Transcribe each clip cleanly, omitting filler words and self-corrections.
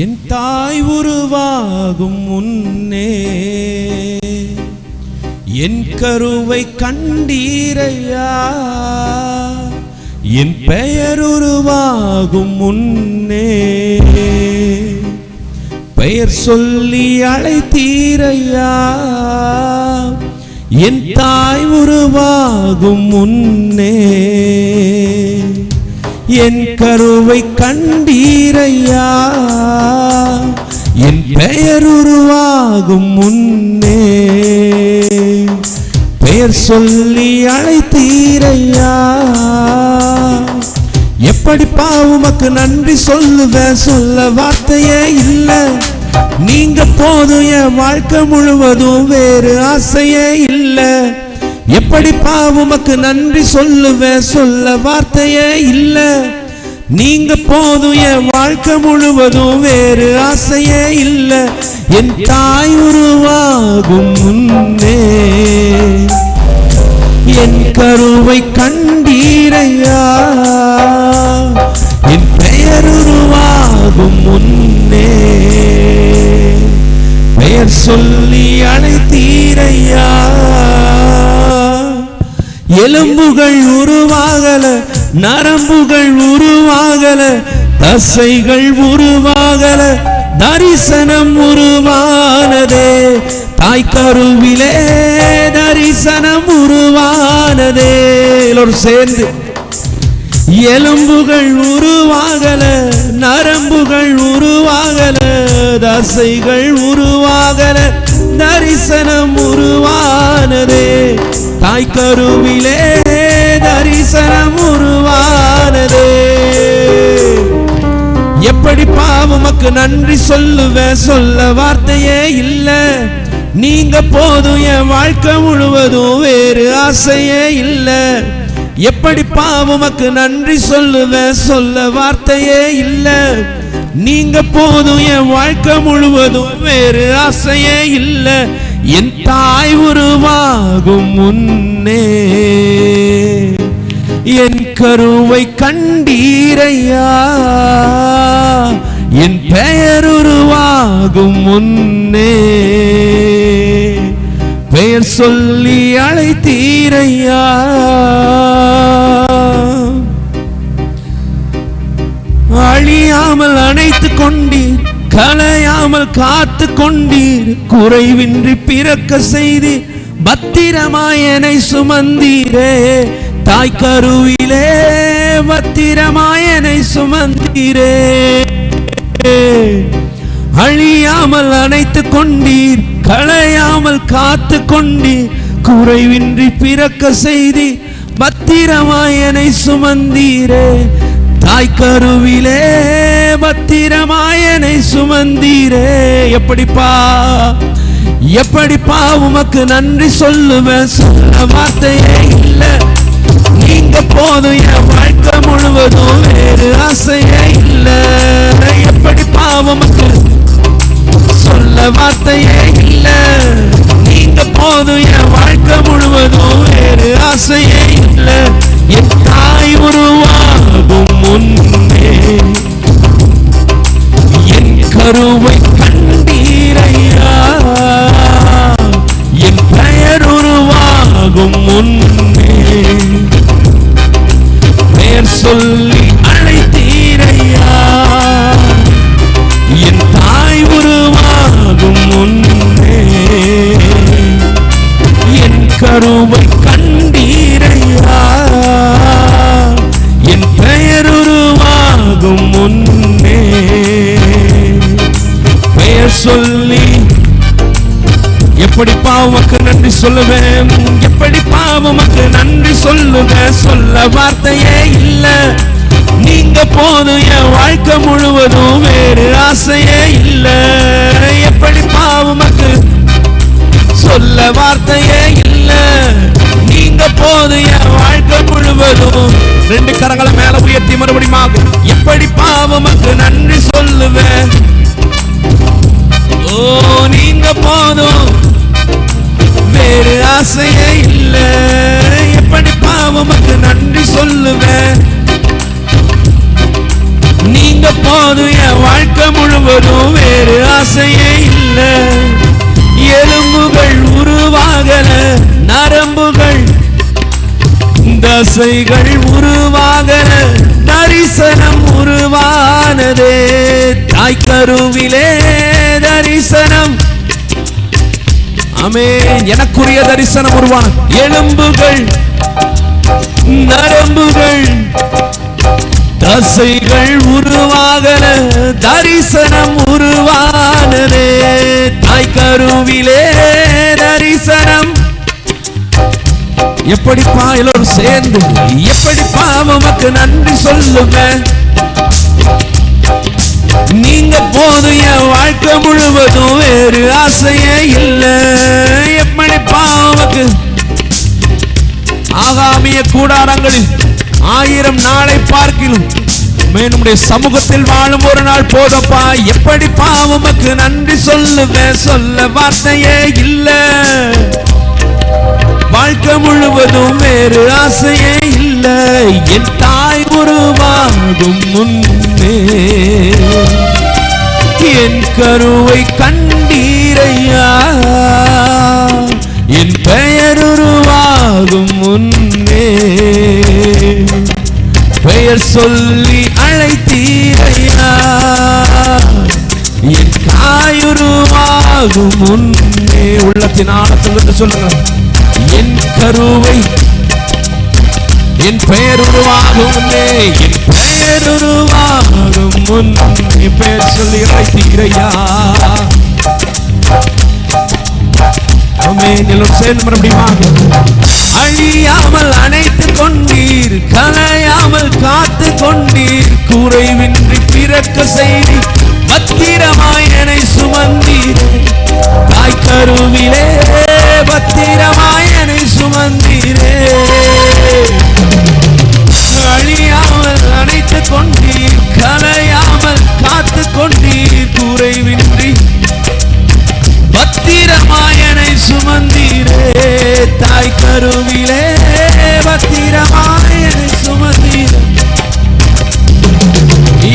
என் தாய் உருவாகும் முன்னே என் கருவை கண்டீரையா. என் பெயர் உருவாகும் முன்னே பெயர் சொல்லி அழைத்தீரையா. என் தாய் உருவாகும் முன்னே என் கருவை கண்டீரையா. என் பெயர் உருவாகும் முன்னே பெயர் சொல்லி அழைத்தீரையா. எப்படிப்பா உமக்கு நன்றி சொல்லுவேன், சொல்ல வார்த்தையே இல்லை. நீங்க போதும், என் வாழ்க்கை முழுவதும் வேறு ஆசையே இல்லை. எப்படிப்பா உமக்கு நன்றி சொல்லுவேன், சொல்ல வார்த்தையே இல்லை. நீங்க போதும், என் வாழ்க்கை முழுவதும் வேறு ஆசையே இல்லை. என் தாய் உருவாகும் முன்னே என் கருவை கண்டீரையா. என் பெயர் உருவாகும் முன்னே பெயர் சொல்லி அழைத்தீரையா. எலும்புகள் உருவாகல, நரம்புகள் உருவாகல, தசைகள் உருவாகல, தரிசனம் உருவானதே. தாய் கருவிலே தரிசனம் உருவானதே. எல்லோரும் சேர்ந்து எலும்புகள் உருவாகல, நரம்புகள் உருவாகல, தசைகள் உருவாகல, தரிசனம் உருவானதே. தாய் கருவிலே தரிசனம் உருவானதே. எப்படிப்பா உமக்கு நன்றி சொல்லுவேன், சொல்ல வார்த்தையே இல்லை. நீங்க போதும், என் வாழ்க்கை முழுவதும் வேறு ஆசையே இல்லை. எப்படிப்பா உமக்கு நன்றி சொல்லுவேன், சொல்ல வார்த்தையே இல்லை. நீங்க போதும், என் வாழ்க்கை முழுவதும் வேறு ஆசையே இல்லை. என் தாய் உருவாகும் முன்னே என் கருவை கண்டீரையா. என் பெயர் உருவாகும் முன்னே பெயர் சொல்லி அழைத்தீரையா. அழியாமல் அணைத்து கொண்டீர், கலையாமல் காத்து கொண்டீர், குறைவின்றி பிறக்க செய்தி பத்திரமாய் என்னை சுமந்தீரே. தாய் கருவிலே பத்திரமாய் என்னை சுமந்தீரே. அழியாமல் அணைத்து கொண்டீர், கலையாமல் காத்து கொண்டீர், குறைவின்றி பிறக்க செய்தி பத்திரமாய் என்னை சுமந்தீரே. தாய் கருவிலே பத்திரமாய் என்னை சுமந்தீரே. எப்படிப்பா எப்படிப்பா உமக்கு நன்றி சொல்லுவேன், சொல்ல வார்த்தையே இல்லை. நீங்க போதும், என் வாழ்க்கை முழுவதும் வேறு ஆசையே இல்லை. எப்படிப்பா உமக்கு சொல்ல வார்த்தையே இல்லை. நீங்க போதும், என் வாழ்க்கை முழுவதும் வேறு ஆசையே இல்லை. என் தாய் உருவாகும் முன்னே என் கருவை கண்டீரையா. என் பெயர் உருவாகும் முன்னே பெயர் சொல்லி அழைத்தீரையா. என் தாய் உருவாகும் முன்னே என் கருவை கண்டீரையா. என் பெயர் உருவாகும் முன்னே பெயர் சொல்லி. எப்படிப்பா உமக்கு நன்றி சொல்லுவேன், எப்படிப்பா உமக்கு நன்றி சொல்லுவேன், சொல்ல வார்த்தையே இல்லை. நீங்க போதும், என் வாழ்க்கை முழுவதும் வேறு ஆசையே இல்லை. எப்படிப்பா உமக்கு சொல்ல வார்த்தையே இல்லை. நீங்க போதும், என் வாழ்க்கை முழுவதும். ரெண்டு கரங்களை மேல உயர்த்தி மறுபடியும் எப்படிப்பா உமக்கு நன்றி சொல்லுவேன். ஓ நீங்க போதும், வேறு ஆசையே இல்லை. எப்படிப்பா உமக்கு நன்றி சொல்லுவேன். நீங்க போதும் என் வாழ்க்கை முழுவதும் வேறு ஆசையே இல்லை. எலும்புகள் உருவாகல, நரம்புகள் தசைகள் உருவாகல, தரிசனம் உருவானதே. தாய் கருவிலே தரிசனம், ஆமென். எனக்குரிய தரிசனம் உருவான எலும்புகள் நரம்புகள் தசைகள் உருவாகல, தரிசனம் உருவானதே. தாய் கருவிலே தரிசனம். எப்படிப்பா எல்லோரும் சேர்ந்து எப்படிப்பா உமக்கு நன்றி சொல்லுவேன். நீங்க போதும் என் வாழ்க்கை முழுவதும் வேறு ஆசையே இல்லை. எப்படிப்பா உமக்கு ஆகாமிய கூடாரங்களில் 1000 நாளை பார்க்கிலும் நம்முடைய சமூகத்தில் வாழும் ஒரு நாள் போதப்பா. எப்படிப்பா உமக்கு நன்றி சொல்லுவேன், சொல்ல வார்த்தையே இல்லை. வாழ்க்கை முழுவதும் வேறு ஆசையே இல்லை. என் தாய் உருவாகும் முன்னே என் கருவை கண்டீரையா. என் பெயர் உருவாகும் முன்னே பெயர் சொல்லி அழைத்தீரையா. என் தாயுருவாகும் முன்னே. உள்ளத்தின் ஆழத்தில் சொல்லுங்க. என் கருவை என் பெயர் உருவாகும் முன்னே, என் பெயர் உருவாகும் முன்னே பெயர் சொல்லி அழைத்தீரையா. சேர்ந்து மறுபடியும் அழியாமல் அணைத்துக் கொண்டீர், கலையாமல் காத்து கொண்டீர், குறைவின்றி பிறக்க செய்தி பத்திரமாய் என்னை சுமந்தீர். தாய் கருவிலே பத்திரமாய் என்னை சுமந்தீரே. அழியாமல் அணைத்துக் கொண்டீர், கலையாமல் காத்து கொண்டீர், குறைவின்றி பத்திரமாய் என்னை சுமந்தீரே. தாய் கருவிலே பத்திரமாய் என்னை சுமந்தீரே.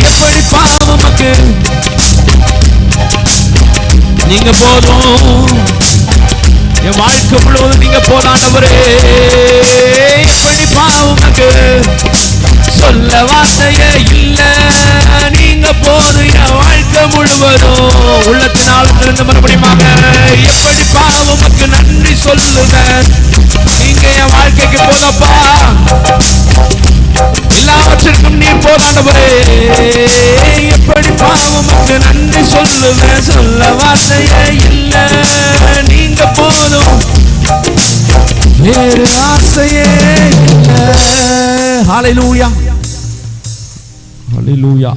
எப்படி பாவமக்கு நீங்க போதும், என் வாழ்க்கை முழுவதும் நீங்க போதானவரே. எப்படி பாவமக்கு சொல்ல வார்த்தையே இல்ல, நீங்க போதும் என் வாழ்க்கை முழுவதும். உள்ளத்தினால் இருந்து மறுபடியும் எப்படி பாவமக்கு நன்றி சொல்லுவேன். நீங்க என் வாழ்க்கைக்கு போதப்பா, எல்லாவற்றிற்கும் நீர் போதானவரே. எப்படி பாவமக்கு நன்றி சொல்லுவேன், சொல்ல வார்த்தையே இல்ல, நீங்க போதும் வேறு ஆசையே இல்ல. ஹல்லேலூயா, ஹல்லேலூயா.